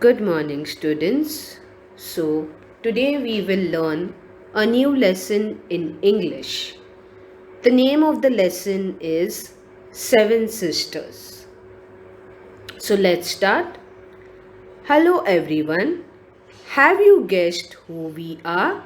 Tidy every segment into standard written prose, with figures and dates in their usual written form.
Good morning, students. So, today we will learn a new lesson in English. The name of the lesson is Seven Sisters. So, let's start. Hello, everyone. Have you guessed who we are?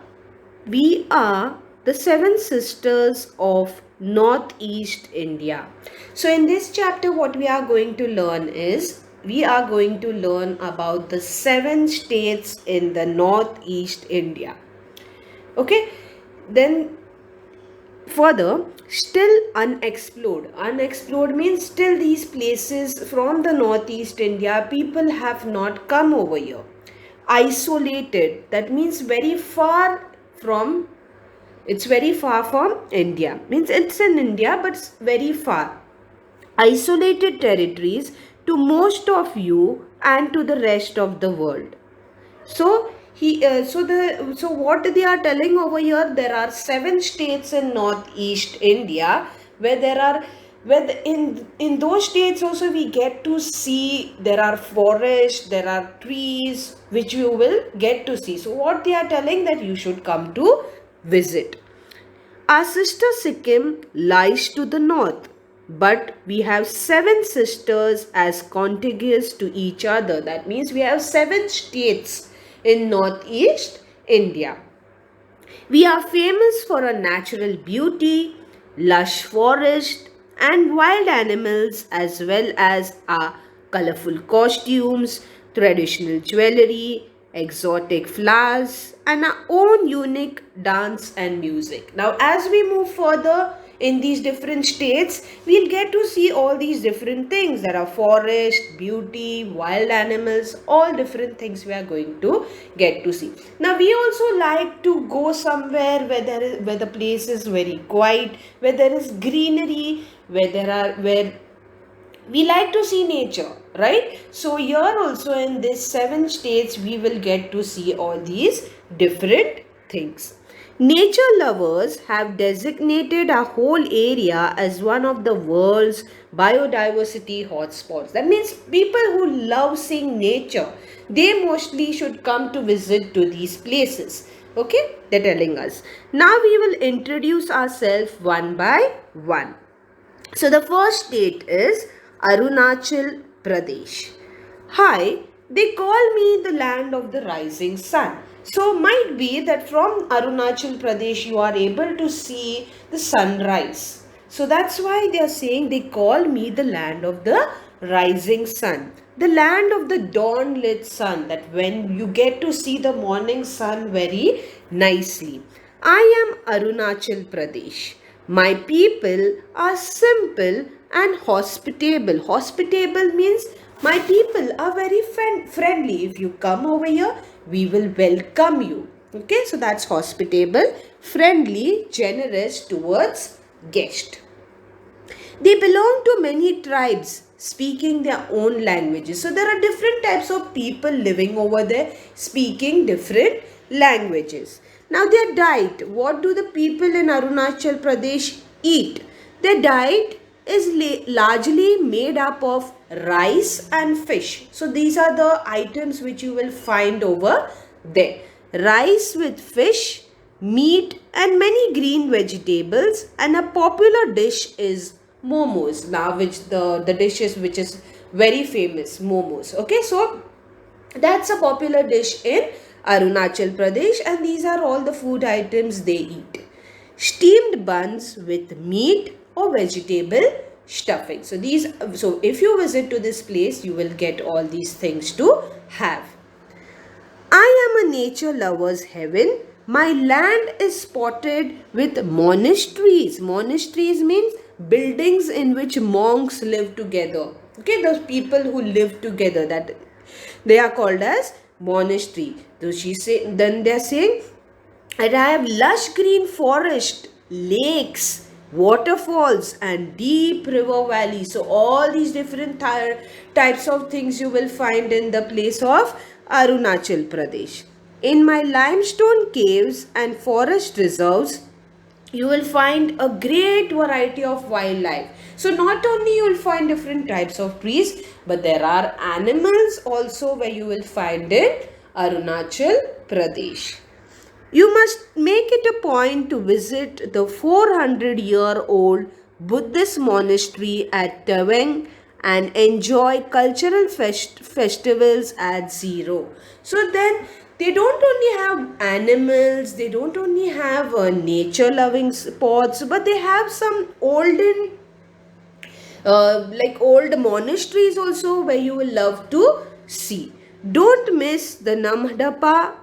We are the seven sisters of Northeast India. So, in this chapter, what we are going to learn is we are going to learn about the seven states in the Northeast India. Okay, then further, still unexplored. Unexplored means still these places from the Northeast India, people have not come over here. Isolated, that means very far from it's very far from India. Means it's in India, but it's very far. Isolated territories to most of you and to the rest of the world. So what they are telling over here, there are seven states in Northeast India where there are in those states also we get to see there are forests, there are trees which you will get to see. So what they are telling that you should come to visit. Our sister Sikkim lies to the north, but we have seven sisters as contiguous to each other. That means we have seven states in northeast India. We are famous for our natural beauty, lush forest, and wild animals, as well as our colorful costumes, traditional jewelry, exotic flowers, and our own unique dance and music. Now, as we move further in these different states, we'll get to see all these different things. There are forest, beauty, wild animals, all different things we are going to get to see. Now, we also like to go somewhere where the place is very quiet, where there is greenery, where we like to see nature, right? So here also in these seven states we will get to see all these different things. Nature lovers have designated a whole area as one of the world's biodiversity hotspots. That means people who love seeing nature, they mostly should come to visit to these places. Okay, they're telling us. Now we will introduce ourselves one by one. So the first state is Arunachal Pradesh. Hi, they call me the land of the rising sun. So might be that from Arunachal Pradesh you are able to see the sunrise. So that's why they are saying they call me the land of the rising sun. The land of the dawn lit sun, that when you get to see the morning sun very nicely. I am Arunachal Pradesh. My people are simple and hospitable. Hospitable means my people are very friendly. If you come over here, we will welcome you. Okay, so that's hospitable, friendly, generous towards guest. They belong to many tribes speaking their own languages. So there are different types of people living over there speaking different languages. Now their diet, what do the people in Arunachal Pradesh eat? Their diet is largely made up of rice and fish. So these are the items which you will find over there. Rice with fish, meat and many green vegetables, and a popular dish is momos, now which the dishes which is very famous, momos. Okay, so that's a popular dish in Arunachal Pradesh, and these are all the food items they eat. Steamed buns with meat or vegetable stuffing. So if you visit to this place, you will get all these things to have. I am a nature lover's heaven. My land is spotted with monasteries. Monasteries means buildings in which monks live together. Okay, those people who live together, that they are called as monastery. So then they are saying that I have lush green forest, lakes, waterfalls and deep river valleys. So all these different types of things you will find in the place of Arunachal Pradesh. In my limestone caves and forest reserves, you will find a great variety of wildlife. So not only you will find different types of trees, but there are animals also where you will find in Arunachal Pradesh. You must make it a point to visit the 400-year-old Buddhist monastery at Tawang and enjoy cultural festivals at zero. So then they don't only have animals, they don't only have nature loving spots, but they have some olden like old monasteries also where you will love to see. Don't miss the Namdapa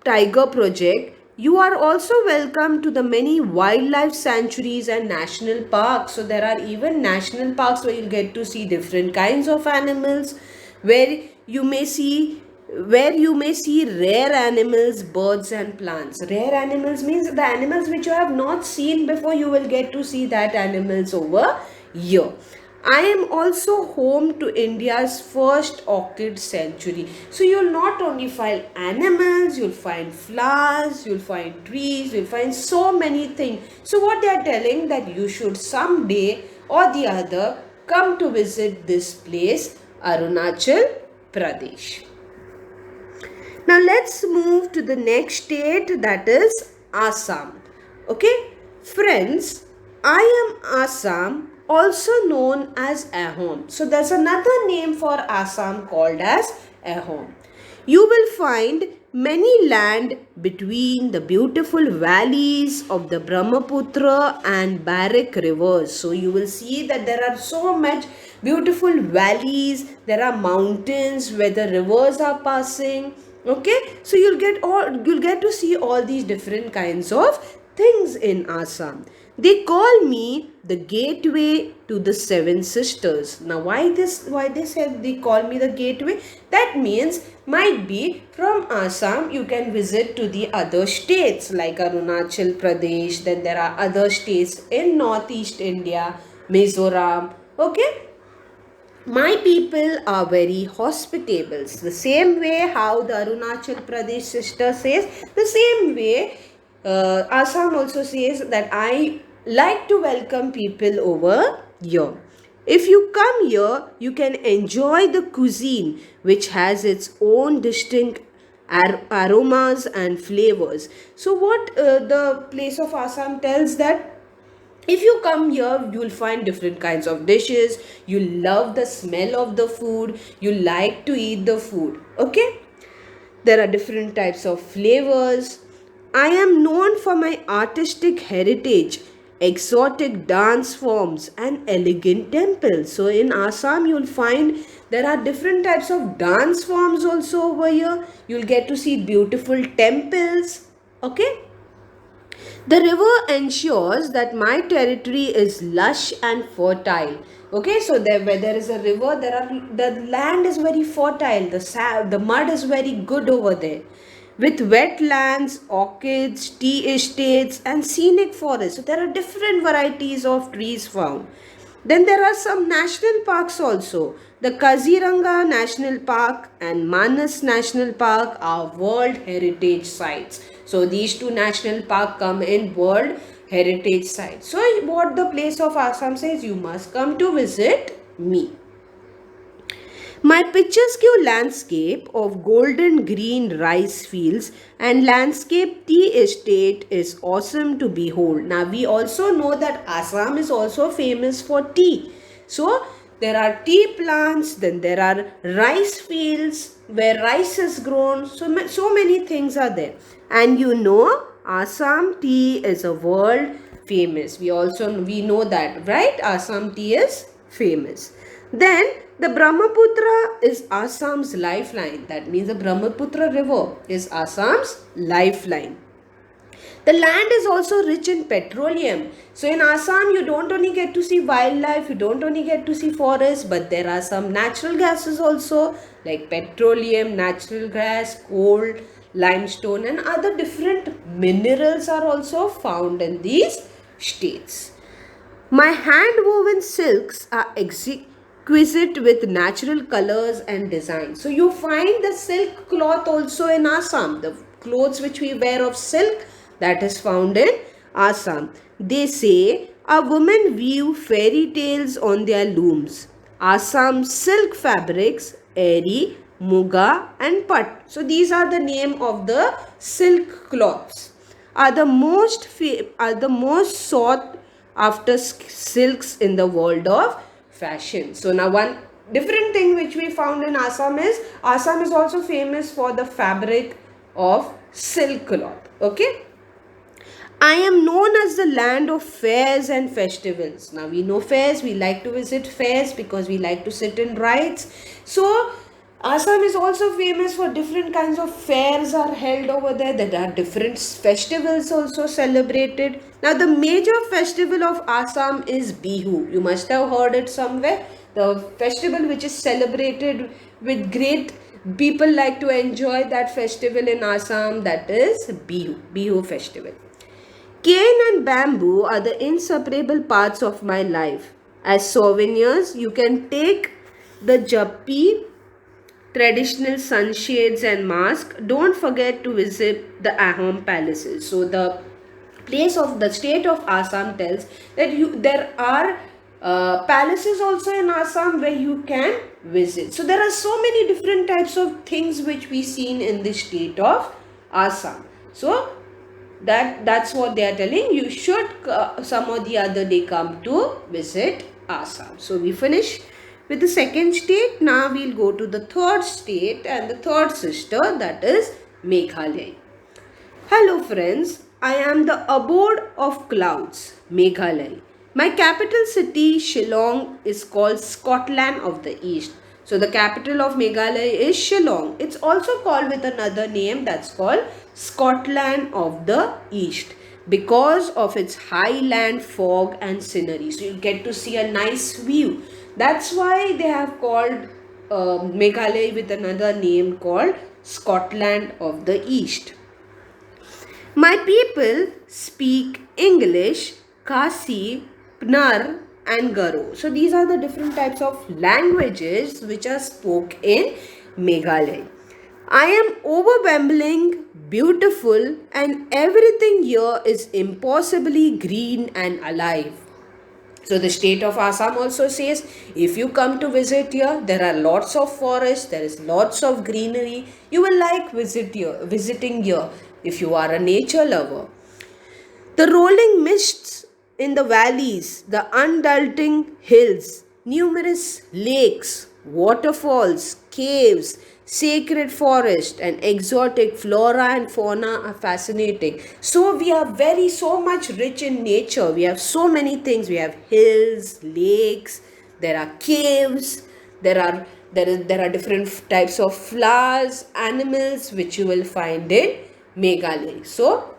Tiger Project. You are also welcome to the many wildlife sanctuaries and national parks. So there are even national parks where you'll get to see different kinds of animals, where you may see rare animals, birds and plants. Rare animals means the animals which you have not seen before, you will get to see that animals over here. I am also home to India's first orchid sanctuary. So you'll not only find animals, you'll find flowers, you'll find trees, you'll find so many things. So what they are telling that you should someday or the other come to visit this place, Arunachal Pradesh. Now let's move to the next state, that is Assam. Okay, friends, I am Assam, also known as Ahom. So there's another name for Assam called as Ahom. You will find many land between the beautiful valleys of the Brahmaputra and Barak rivers. So you will see that there are so much beautiful valleys, there are mountains where the rivers are passing. Okay, so you'll get to see all these different kinds of things in Assam. They call me the gateway to the seven sisters. Now why they said they call me the gateway? That means might be from Assam you can visit to the other states like Arunachal Pradesh, then there are other states in northeast India, Mizoram. Okay, my people are very hospitable. The same way how the Arunachal Pradesh sister says, the same way Assam also says that I like to welcome people over here. If you come here, you can enjoy the cuisine which has its own distinct aromas and flavors. So what the place of Assam tells that if you come here, you'll find different kinds of dishes. You love the smell of the food. You like to eat the food. Okay? There are different types of flavors. I am known for my artistic heritage, exotic dance forms, and elegant temples. So in Assam, you'll find there are different types of dance forms also over here. You'll get to see beautiful temples. Okay? The river ensures that my territory is lush and fertile. Okay, so there where there is a river, the land is very fertile. The mud is very good over there, with wetlands, orchids, tea estates, and scenic forests. So there are different varieties of trees found. Then there are some national parks also. The Kaziranga National Park and Manas National Park are World Heritage Sites. So these two national parks come in World Heritage Sites. So what the place of Assam says, you must come to visit me. My picturesque landscape of golden green rice fields and landscape tea estate is awesome to behold. Now we also know that Assam is also famous for tea. So there are tea plants, then there are rice fields where rice is grown. So many things are there. And you know Assam tea is a world famous. We know that, right? Assam tea is famous. Then the Brahmaputra is Assam's lifeline. That means the Brahmaputra river is Assam's lifeline. The land is also rich in petroleum. So in Assam, you don't only get to see wildlife, you don't only get to see forests, but there are some natural gases also like petroleum, natural gas, coal, limestone, and other different minerals are also found in these states. My hand-woven silks are exquisite with natural colors and designs. So you find the silk cloth also in Assam. The clothes which we wear of silk, that is found in Assam. They say a woman weave fairy tales on their looms. Assam silk fabrics, eri, muga and pat. So these are the name of the silk cloths. Are the most sought after silks in the world of fashion. So now one different thing which we found in Assam is also famous for the fabric of silk cloth. Okay. I am known as the land of fairs and festivals. Now we know fairs, we like to visit fairs because we like to sit in rides. So Assam is also famous for different kinds of fairs are held over there. There are different festivals also celebrated. Now the major festival of Assam is Bihu. You must have heard it somewhere. The festival which is celebrated with great people like to enjoy that festival in Assam, that is Bihu festival. Cane and bamboo are the inseparable parts of my life. As souvenirs, you can take the jappi, traditional sunshades and mask. Don't forget to visit the Ahom palaces. So the state of Assam tells that there are palaces also in Assam where you can visit. So there are so many different types of things which we seen in the state of Assam. So that's what they are telling. You should some or the other day come to visit Assam. So we finish with the second state. Now we'll go to the third state and the third sister, that is Meghalaya. Hello friends, I am the abode of clouds, Meghalaya. My capital city Shillong is called Scotland of the East. So the capital of Meghalaya is Shillong. It's also called with another name, that's called Scotland of the East, because of its highland fog and scenery. So you get to see a nice view. That's why they have called Meghalaya with another name called Scotland of the East. My people speak English, Khasi, Pnar and Garo. So these are the different types of languages which are spoken in Meghalaya. I am overwhelming, beautiful and everything here is impossibly green and alive. So the state of Assam also says, if you come to visit here, there are lots of forests, there is lots of greenery. You will like visiting here if you are a nature lover. The rolling mists in the valleys, the undulating hills, numerous lakes, waterfalls, caves, sacred forest and exotic flora and fauna are fascinating. So we are so much rich in nature. We have so many things. We have hills, lakes, there are caves, there are different types of flowers, animals which you will find in Meghalaya. So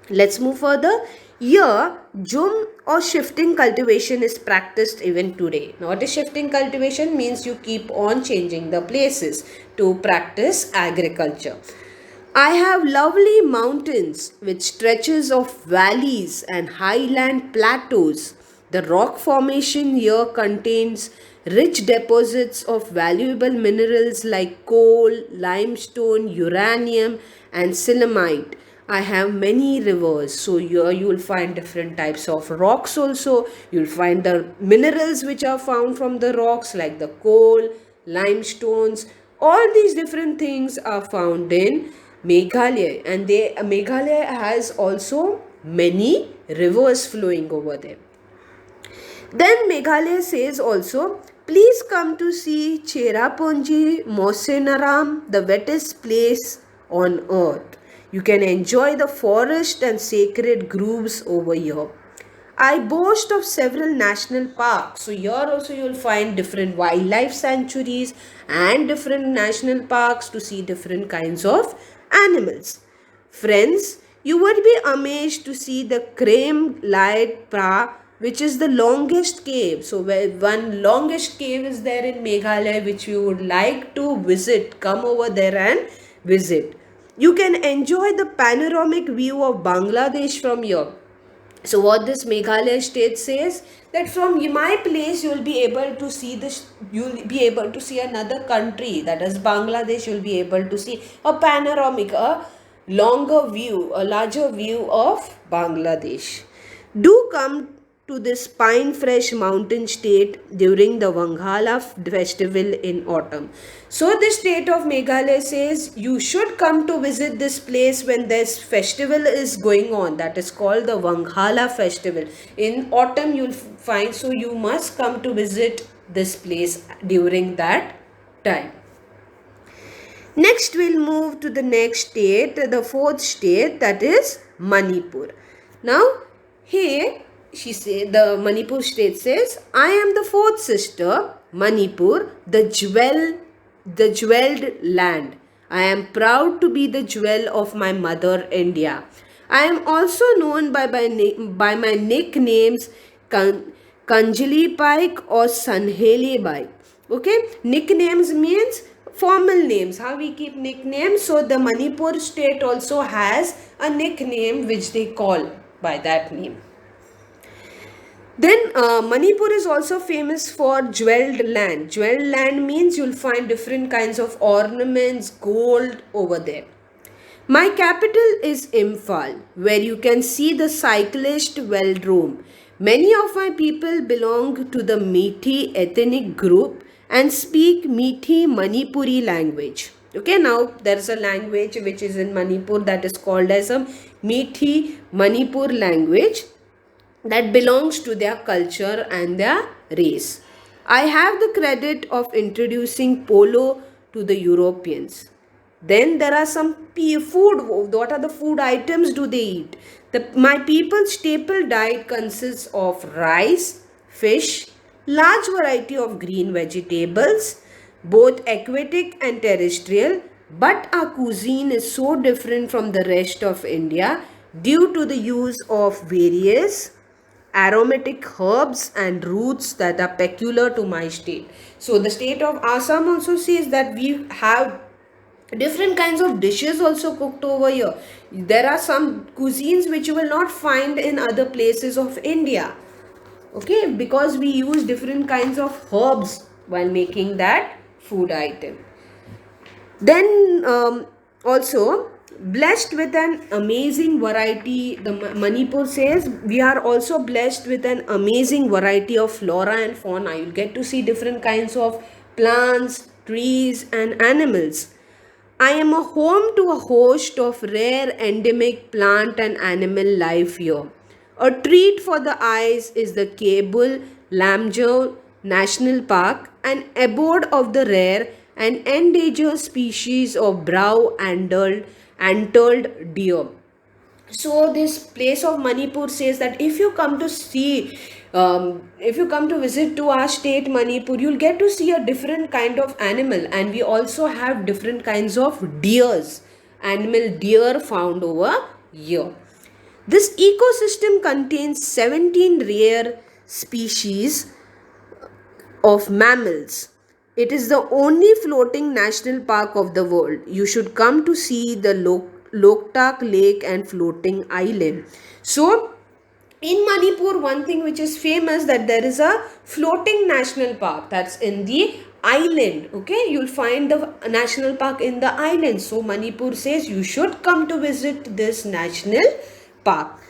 let's move further. Here, jum or shifting cultivation is practiced even today. Now, what is shifting cultivation? Means you keep on changing the places to practice agriculture. I have lovely mountains with stretches of valleys and highland plateaus. The rock formation here contains rich deposits of valuable minerals like coal, limestone, uranium, and sillimanite. I have many rivers, so here you will find different types of rocks also. You will find the minerals which are found from the rocks like the coal, limestones. All these different things are found in Meghalaya, and Meghalaya has also many rivers flowing over there. Then Meghalaya says also, please come to see Cherrapunji Mosinaram, the wettest place on earth. You can enjoy the forest and sacred groves over here. I boast of several national parks. So here also you will find different wildlife sanctuaries and different national parks to see different kinds of animals. Friends, you would be amazed to see the Krem Light Pra, which is the longest cave. So one longest cave is there in Meghalaya which you would like to visit. Come over there and visit. You can enjoy the panoramic view of Bangladesh from here. So what this Meghalaya state says, that from my place you will be able to see this, you will be able to see another country, that is Bangladesh. You will be able to see a panoramic, a a larger view of Bangladesh. Do come to this pine fresh mountain state during the Wanghala festival in autumn. So the state of Meghalaya says you should come to visit this place when this festival is going on. That is called the Wanghala festival. In autumn you'll find, so you must come to visit this place during that time. Next, we'll move to the next state, the fourth state, that is Manipur. Now, here the Manipur state says, I am the fourth sister, Manipur, the jeweled land. I am proud to be the jewel of my mother India. I am also known by my nicknames Kanjali Pike or Sanhele Pike. Okay, nicknames means formal names, how we keep nicknames. So the Manipur state also has a nickname which they call by that name. Then Manipur is also famous for jeweled land. Jeweled land means you'll find different kinds of ornaments, gold over there. My capital is Imphal, where you can see the cyclist velodrome. Many of my people belong to the Methi ethnic group and speak Methi Manipuri language. Okay, now there is a language which is in Manipur that is called as a Methi Manipur language that belongs to their culture and their race. I have the credit of introducing polo to the Europeans. Then there are some food. What are the food items do they eat? My people's staple diet consists of rice, fish, large variety of green vegetables, both aquatic and terrestrial. But our cuisine is so different from the rest of India due to the use of various aromatic herbs and roots that are peculiar to my state. So the state of Assam also says that we have different kinds of dishes also cooked over here. There are some cuisines which you will not find in other places of India. Okay, because we use different kinds of herbs while making that food item. Then also blessed with an amazing variety, the Manipur says we are also blessed with an amazing variety of flora and fauna. You'll get to see different kinds of plants, trees and animals. I am a home to a host of rare endemic plant and animal life here. A treat for the eyes is the Cable Lamjau National Park, an abode of the rare and endangered species of antlered deer. So this place of Manipur says that if you come to if you come to visit to our state Manipur, you'll get to see a different kind of animal, and we also have different kinds of animal deer found over here. This ecosystem contains 17 rare species of mammals. It is the only floating national park of the world. You should come to see the Loktak Lake and floating island. So, in Manipur, one thing which is famous, that there is a floating national park that's in the island. Okay, you'll find the national park in the island. So, Manipur says you should come to visit this national park.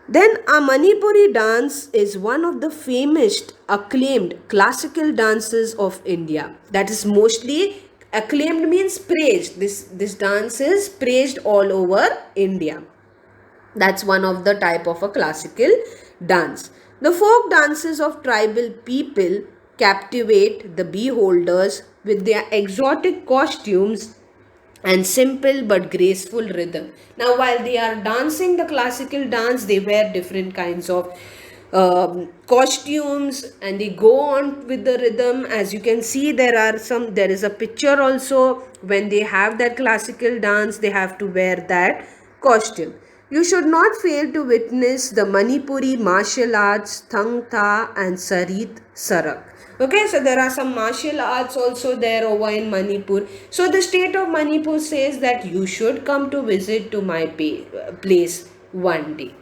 Then a Manipuri dance is one of the famous acclaimed classical dances of India. That is mostly acclaimed means praised. This dance is praised all over India. That's one of the type of a classical dance. The folk dances of tribal people captivate the beholders with their exotic costumes and simple but graceful rhythm. Now, while they are dancing the classical dance, they wear different kinds of costumes and they go on with the rhythm. As you can see, there is a picture also. When they have that classical dance, they have to wear that costume. You should not fail to witness the Manipuri martial arts Thang Tha and Sarit Sarak. Okay, so there are some martial arts also there over in Manipur. So the state of Manipur says that you should come to visit to my place one day.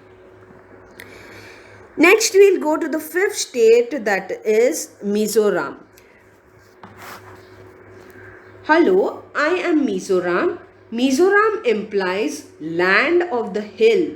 Next, we'll go to the fifth state, that is Mizoram. Hello, I am Mizoram. Mizoram implies land of the hill,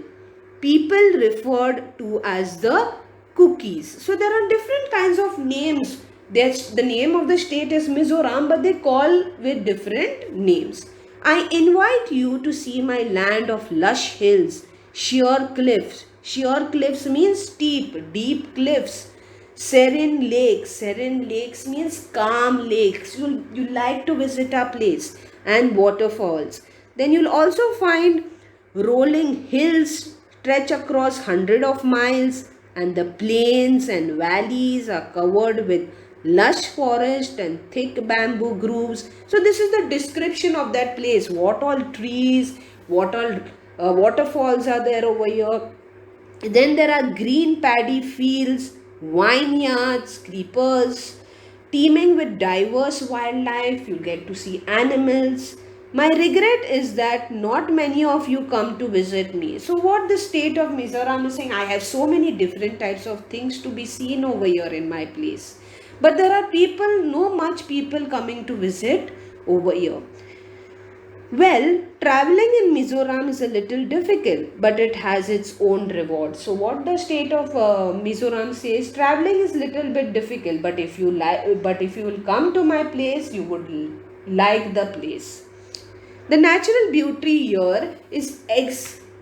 people referred to as the cookies. So there are different kinds of names. The name of the state is Mizoram, but they call with different names. I invite you to see my land of lush hills, sheer cliffs. Sheer cliffs means steep, deep cliffs. Serene lakes means calm lakes. You like to visit our place, and waterfalls. Then you'll also find rolling hills stretch across hundred of miles, and the plains and valleys are covered with lush forest and thick bamboo groves. So this is the description of that place. What all trees, what all waterfalls are there over here. Then there are green paddy fields, vineyards, creepers, teeming with diverse wildlife. You get to see animals. My regret is that not many of you come to visit me. So, what the state of Mizoram is saying, I have so many different types of things to be seen over here in my place. But there are people, no much people coming to visit over here. Well, traveling in Mizoram is a little difficult, but it has its own reward. So, what the state of Mizoram says, traveling is little bit difficult, but if you will come to my place, you would like the place. The natural beauty here is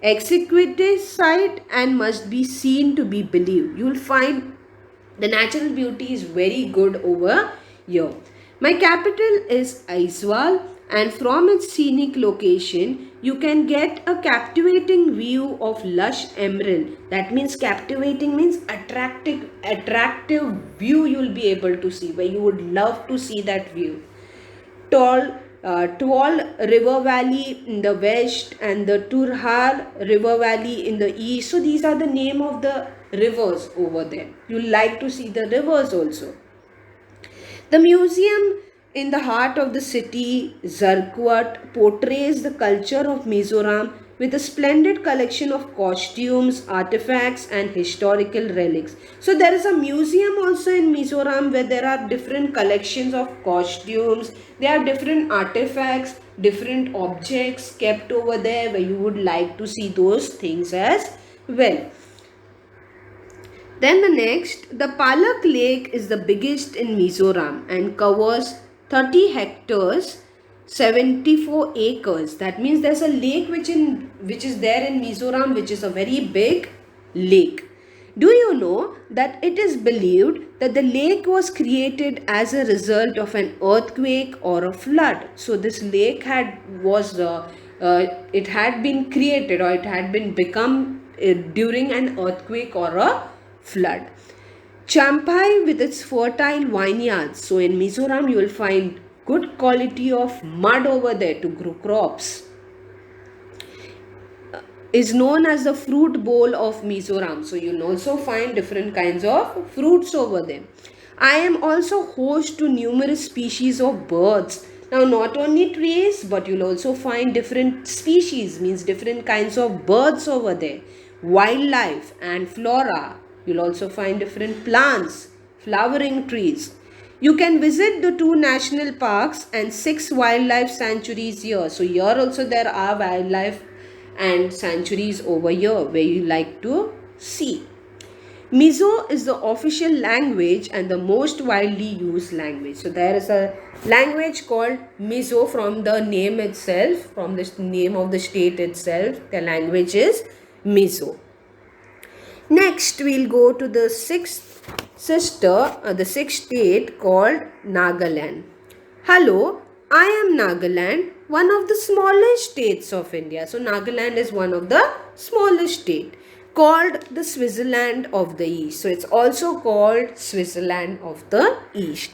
exquisite and must be seen to be believed. You will find the natural beauty is very good over here. My capital is Aizawl, and from its scenic location, you can get a captivating view of lush emerald. That means captivating means attractive view you will be able to see, where you would love to see that view. Tall river valley in the west and the Turhar river valley in the east. So these are the name of the rivers over there. You like to see the rivers also. The museum in the heart of the city, Zarkwat, portrays the culture of Mizoram with a splendid collection of costumes, artifacts, and historical relics. So, there is a museum also in Mizoram where there are different collections of costumes, there are different artifacts, different objects kept over there where you would like to see those things as well. Then the next, the Palak Lake is the biggest in Mizoram and covers 30 hectares, 74 acres. That means there's a lake which is there in Mizoram, which is a very big lake. Do you know that it is believed that the lake was created as a result of an earthquake or a flood? So this lake it had been created, or it had been become during an earthquake or a flood. Champai with its fertile vineyards. So in Mizoram you will find good quality of mud over there to grow crops. Is known as the fruit bowl of Mizoram. So you'll also find different kinds of fruits over there. I am also host to numerous species of birds. Now not only trees, but you'll also find different species, means different kinds of birds over there. Wildlife and flora. You'll also find different plants, flowering trees. You can visit the 2 national parks and 6 wildlife sanctuaries here. So here also there are wildlife and sanctuaries over here where you like to see. Mizo is the official language and the most widely used language. So there is a language called Mizo from the name itself, from the name of the state itself. The language is Mizo. Next, we'll go to the sixth state called Nagaland. Hello, I am Nagaland, one of the smallest states of India. So, Nagaland is one of the smallest state, called the Switzerland of the East. So, it's also called Switzerland of the East.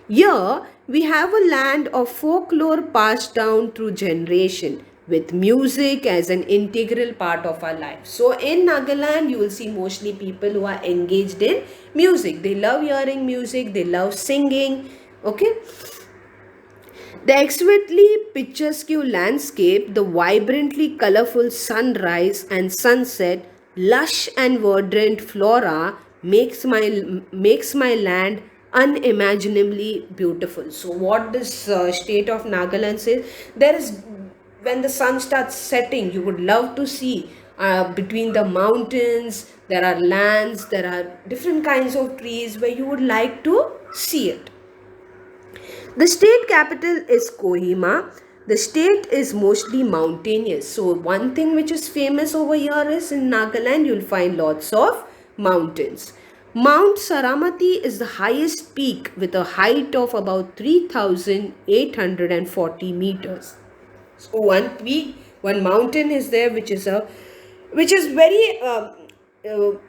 Here, we have a land of folklore passed down through generation, with music as an integral part of our life. So in Nagaland, you will see mostly people who are engaged in music. They love hearing music, they love singing. Okay. The exquisitely picturesque landscape, the vibrantly colorful sunrise and sunset, lush and verdant flora makes my land unimaginably beautiful. So what this state of Nagaland says, there is when the sun starts setting, you would love to see between the mountains, there are lands, there are different kinds of trees where you would like to see it. The state capital is Kohima. The state is mostly mountainous. So one thing which is famous over here is in Nagaland, you'll find lots of mountains. Mount Saramati is the highest peak with a height of about 3,840 meters. So one peak, one mountain is there which is very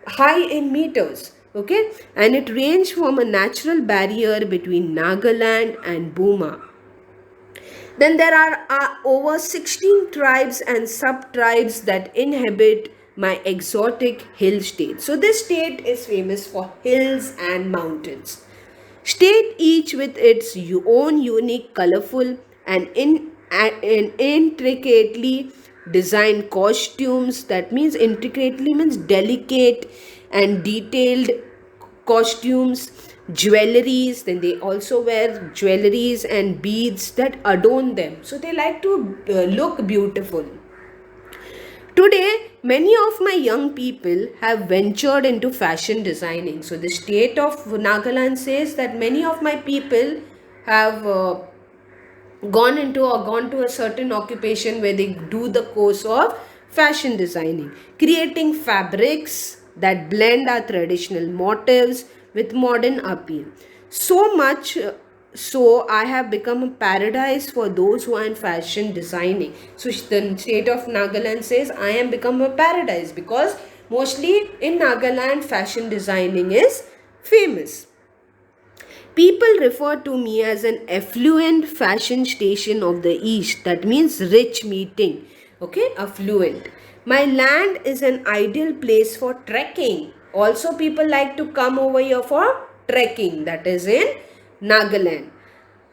high in meters. Okay, and it ranges from a natural barrier between Nagaland and Burma. Then there are over 16 tribes and sub-tribes that inhabit my exotic hill state. So this state is famous for hills and mountains. State each with its own unique, colorful and intricately designed costumes. That means intricately means delicate and detailed costumes, jewelries. Then they also wear jewelries and beads that adorn them, so they like to look beautiful. Today, many of my young people have ventured into fashion designing. So the state of Nagaland says that many of my people have gone to a certain occupation where they do the course of fashion designing, creating fabrics that blend our traditional motifs with modern appeal. So much so I have become a paradise for those who are in fashion designing. So the state of Nagaland says I am become a paradise because mostly in Nagaland fashion designing is famous. People refer to me as an affluent fashion station of the East. That means rich meeting. Okay, affluent. My land is an ideal place for trekking. Also, people like to come over here for trekking. That is in Nagaland.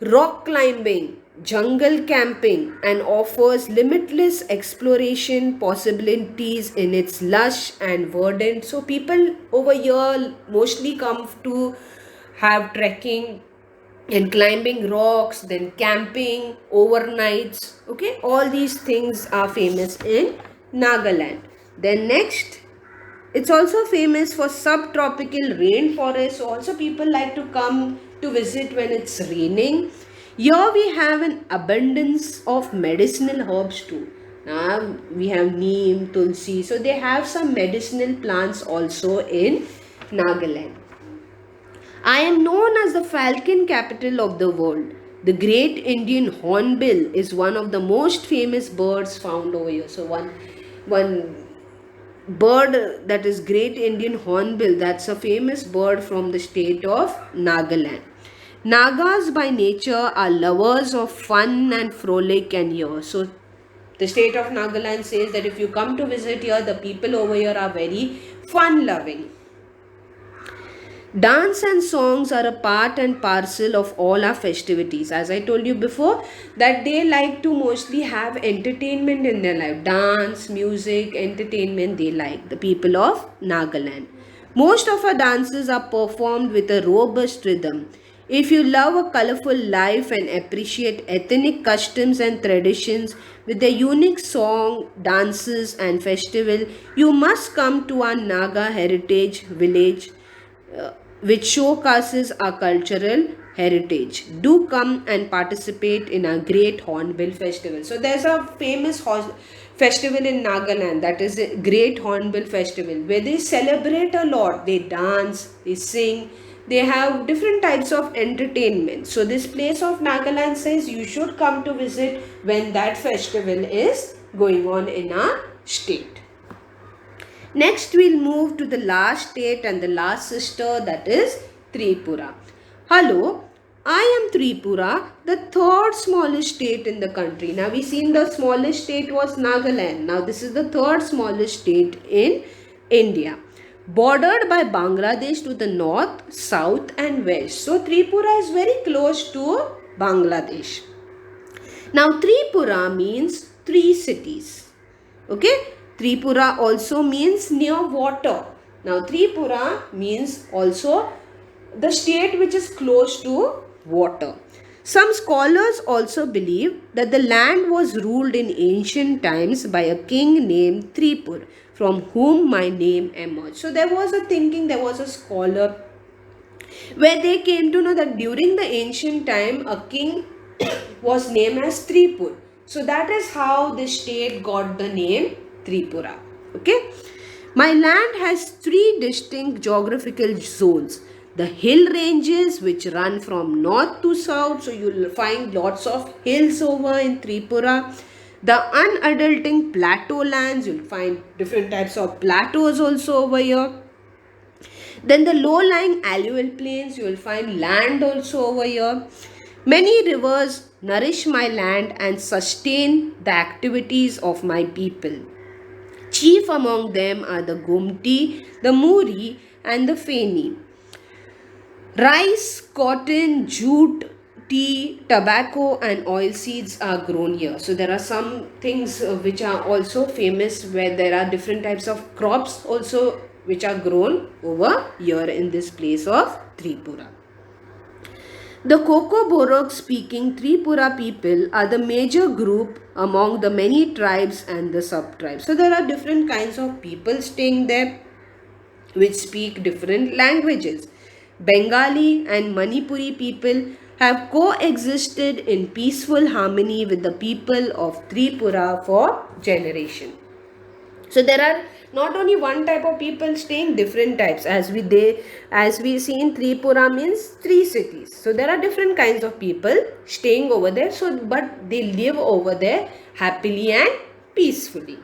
Rock climbing, jungle camping, and offers limitless exploration possibilities in its lush and verdant. So, people over here mostly come to have trekking and climbing rocks, then camping, overnights. Okay, all these things are famous in Nagaland. Then next, it's also famous for subtropical rainforest. So also people like to come to visit when it's raining. Here we have an abundance of medicinal herbs too. Now we have neem, tulsi. So they have some medicinal plants also in Nagaland. I am known as the falcon capital of the world. The great Indian hornbill is one of the most famous birds found over here. So one bird, that is great Indian hornbill, that's a famous bird from the state of Nagaland. Nagas by nature are lovers of fun and frolic and here. So the state of Nagaland says that if you come to visit here, the people over here are very fun loving. Dance and songs are a part and parcel of all our festivities. As I told you before, that they like to mostly have entertainment in their life. Dance, music, entertainment, they like. The people of Nagaland. Most of our dances are performed with a robust rhythm. If you love a colorful life and appreciate ethnic customs and traditions with their unique song, dances, and festival, you must come to our Naga Heritage Village, which showcases our cultural heritage. Do come and participate in our great Hornbill Festival. So there's a famous festival in Nagaland, that is a Great Hornbill Festival, where they celebrate a lot. They dance, they sing, they have different types of entertainment. So this place of Nagaland says you should come to visit when that festival is going on in our state. Next, we'll move to the last state and the last sister, that is Tripura. Hello, I am Tripura, the third smallest state in the country. Now, we seen the smallest state was Nagaland. Now, this is the third smallest state in India. Bordered by Bangladesh to the north, south and west. So, Tripura is very close to Bangladesh. Now, Tripura means three cities. Okay. Tripura also means near water. Now, Tripura means also the state which is close to water. Some scholars also believe that the land was ruled in ancient times by a king named Tripur, from whom my name emerged. So there was a thinking, there was a scholar where they came to know that during the ancient time a king was named as Tripur. So that is how the state got the name Tripura. Okay. My land has three distinct geographical zones. The hill ranges which run from north to south, so you'll find lots of hills over in Tripura. The unadulting plateau lands, you'll find different types of plateaus also over here. Then the low-lying alluvial plains, you will find land also over here. Many rivers nourish my land and sustain the activities of my people. Chief among them are the Gomti, the Muri, and the Feni. Rice, cotton, jute, tea, tobacco, and oilseeds are grown here. So there are some things which are also famous, where there are different types of crops also which are grown over here in this place of Tripura. The Coco-Borok speaking Tripura people are the major group among the many tribes and the sub-tribes. So there are different kinds of people staying there which speak different languages. Bengali and Manipuri people have coexisted in peaceful harmony with the people of Tripura for generations. So there are not only one type of people staying, different types. As we see in Tripura means three cities. So there are different kinds of people staying over there. So but they live over there happily and peacefully.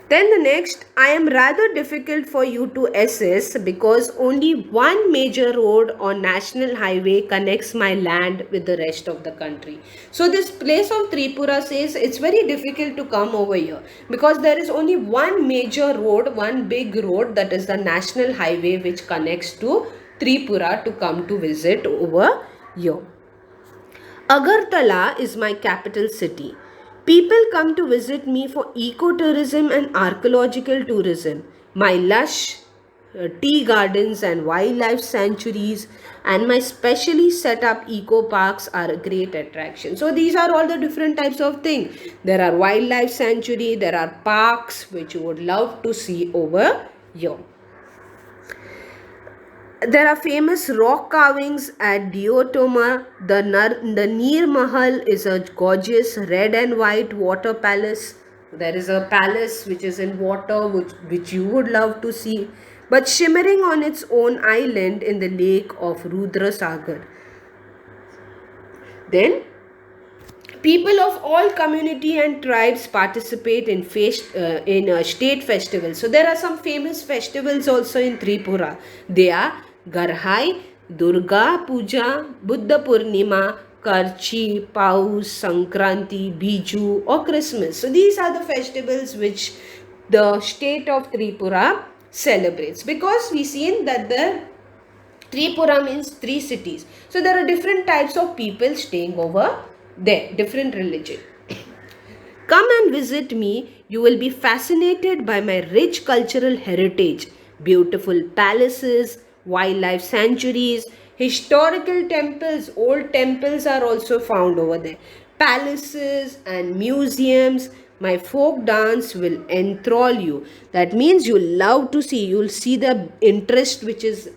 Then the next, I am rather difficult for you to assess because only one major road or national highway connects my land with the rest of the country. So this place of Tripura says it's very difficult to come over here because there is only one major road, one big road, that is the national highway which connects to Tripura to come to visit over here. Agartala is my capital city. People come to visit me for ecotourism and archaeological tourism. My lush tea gardens and wildlife sanctuaries and my specially set up eco parks are a great attraction. So these are all the different types of things. There are wildlife sanctuary, there are parks which you would love to see over here. There are famous rock carvings at Diotoma. The Neer Mahal is a gorgeous red and white water palace. There is a palace which is in water which you would love to see, but shimmering on its own island in the lake of Rudra Sagar. Then people of all community and tribes participate in state festivals. So there are some famous festivals also in Tripura. They are Garhai, Durga Puja, Buddha Purnima, Karchi, Paus, Sankranti, Biju or Christmas. So these are the festivals which the state of Tripura celebrates, because we seen that the Tripura means three cities. So there are different types of people staying over there, different religion. Come and visit me. You will be fascinated by my rich cultural heritage, beautiful palaces, wildlife sanctuaries, historical temples. Old temples are also found over there. Palaces and museums. My folk dance will enthrall you. That means you love to see. You'll see the interest, which is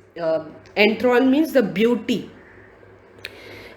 enthrall means the beauty.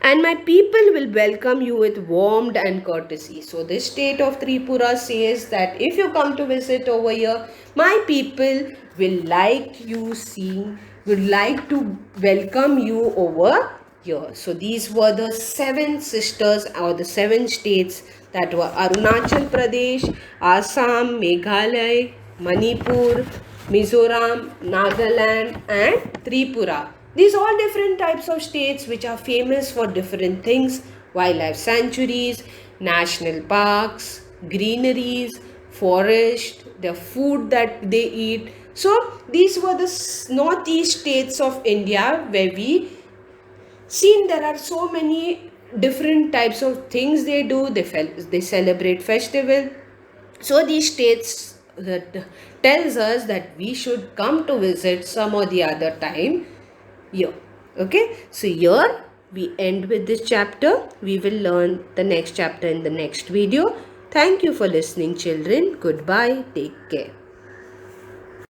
And my people will welcome you with warmth and courtesy. So this state of Tripura says that if you come to visit over here, my people will like you seeing, would like to welcome you over here. So these were the seven sisters or the seven states that were Arunachal Pradesh, Assam, Meghalaya, Manipur, Mizoram, Nagaland and Tripura. These all different types of states which are famous for different things: wildlife sanctuaries, national parks, greeneries, forest, the food that they eat. So these were the northeast states of India where we seen there are so many different types of things they do. They celebrate festival. So these states that tells us that we should come to visit some or the other time here. Okay, so here we end with this chapter. We will learn the next chapter in the next video. Thank you for listening, children. Goodbye. Take care.